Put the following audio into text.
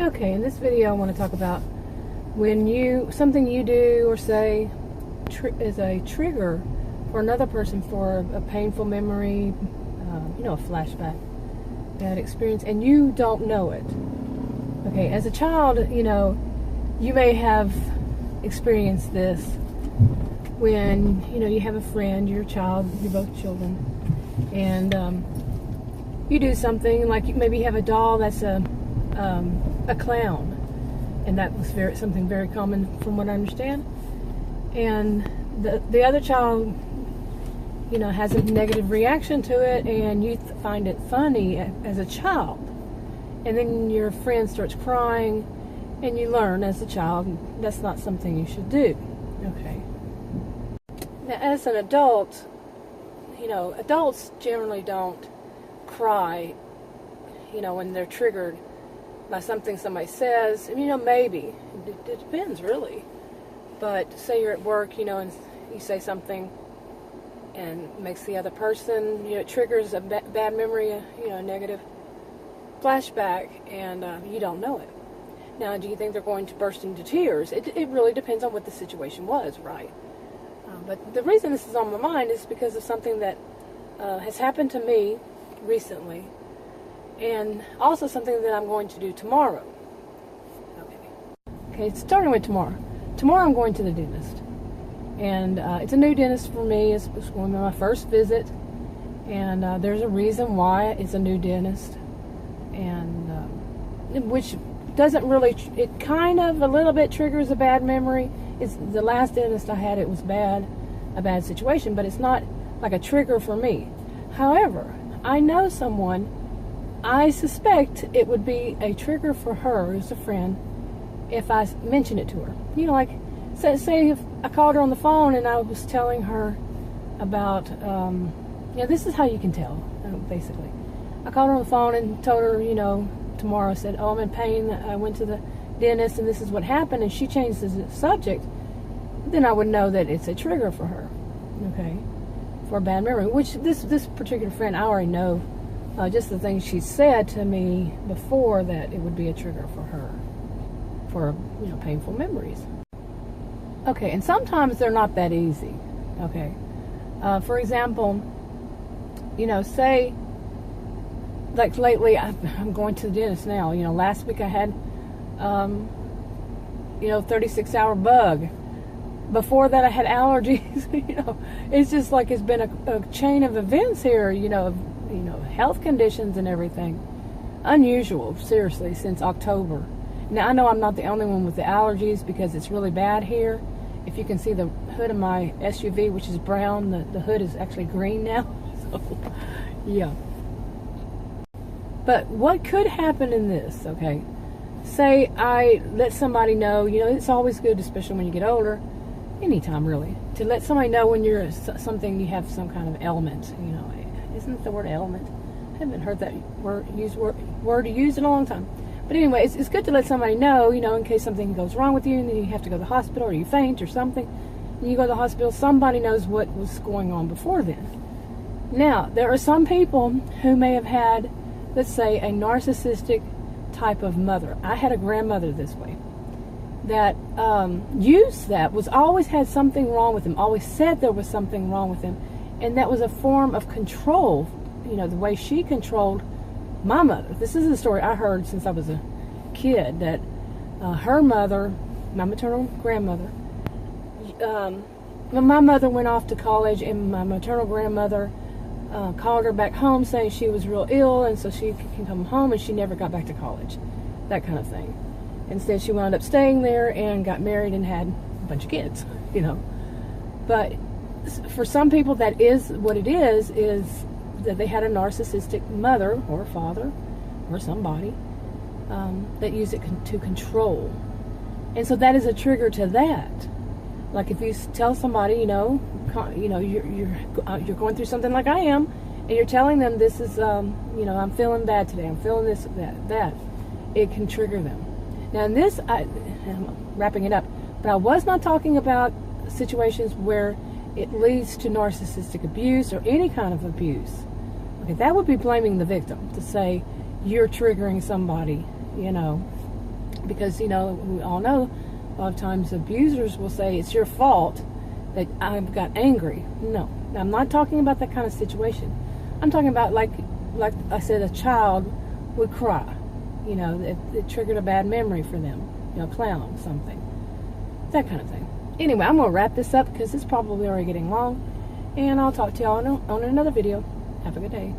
Okay, in this video I want to talk about when something you do or say is a trigger for another person for a painful memory, a flashback, bad experience, and you don't know it. Okay, as a child, you may have experienced this when, you have a friend, you're a child, you're both children, and you do something like maybe you have a doll that's a clown, and that was something very common from what I understand, and the other child has a negative reaction to it, and you find it funny as a child, and then your friend starts crying, and you learn as a child that's not something you should do. Okay, now as an adult, adults generally don't cry when they're triggered by something somebody says. Maybe it depends really, but say you're at work, and you say something and makes the other person, it triggers a bad memory, a negative flashback, and you don't know it. Now, do you think they're going to burst into tears? It really depends on what the situation was, right? But the reason this is on my mind is because of something that has happened to me recently, and also something that I'm going to do tomorrow. Okay, starting with tomorrow. Tomorrow I'm going to the dentist, and it's a new dentist for me. It's going to be my first visit, and there's a reason why it's a new dentist, and which doesn't really, it kind of a little bit triggers a bad memory. It's the last dentist I had, it was a bad situation, but it's not like a trigger for me. However, I know someone, I suspect it would be a trigger for her, who's a friend, if I mention it to her. Like, say if I called her on the phone and I was telling her about, this is how you can tell, basically. I called her on the phone and told her, tomorrow, I said, I'm in pain, I went to the dentist and this is what happened, and she changed the subject, then I would know that it's a trigger for her, okay, for a bad memory, which this particular friend, I already know, just the things she said to me before, that it would be a trigger for her, for, painful memories. Okay, and sometimes they're not that easy, okay. For example, say, like lately, I'm going to the dentist now. Last week I had, 36-hour bug. Before that I had allergies. It's just like it's been a chain of events here, health conditions and everything. Unusual, seriously, since October. Now, I know I'm not the only one with the allergies because it's really bad here. If you can see the hood of my SUV, which is brown, the hood is actually green now. So, yeah. But what could happen in this, okay? Say I let somebody know, it's always good, especially when you get older, anytime really, to let somebody know when you're you have some kind of ailment, Isn't the word ailment? I haven't heard that word used in a long time. But anyway, it's good to let somebody know, in case something goes wrong with you and then you have to go to the hospital or you faint or something. And you go to the hospital, somebody knows what was going on before then. Now, there are some people who may have had, let's say, a narcissistic type of mother. I had a grandmother this way that always had something wrong with him, always said there was something wrong with him, and that was a form of control, the way she controlled my mother. This is a story I heard since I was a kid, that her mother, my maternal grandmother, my mother went off to college, and my maternal grandmother called her back home saying she was real ill and so she can come home, and she never got back to college, that kind of thing. Instead, she wound up staying there and got married and had a bunch of kids, But for some people, that is what it is that they had a narcissistic mother or father or somebody that used it to control. And so that is a trigger to that. Like if you tell somebody, you're going through something like I am, and you're telling them this is, I'm feeling bad today, I'm feeling this, that, it can trigger them. Now in this, I'm wrapping it up, but I was not talking about situations where it leads to narcissistic abuse or any kind of abuse. Okay, that would be blaming the victim, to say you're triggering somebody, Because, we all know a lot of times abusers will say, it's your fault that I got angry. No, I'm not talking about that kind of situation. I'm talking about, like I said, a child would cry. It triggered a bad memory for them. Clown, something. That kind of thing. Anyway, I'm going to wrap this up because it's probably already getting long. And I'll talk to y'all on another video. Have a good day.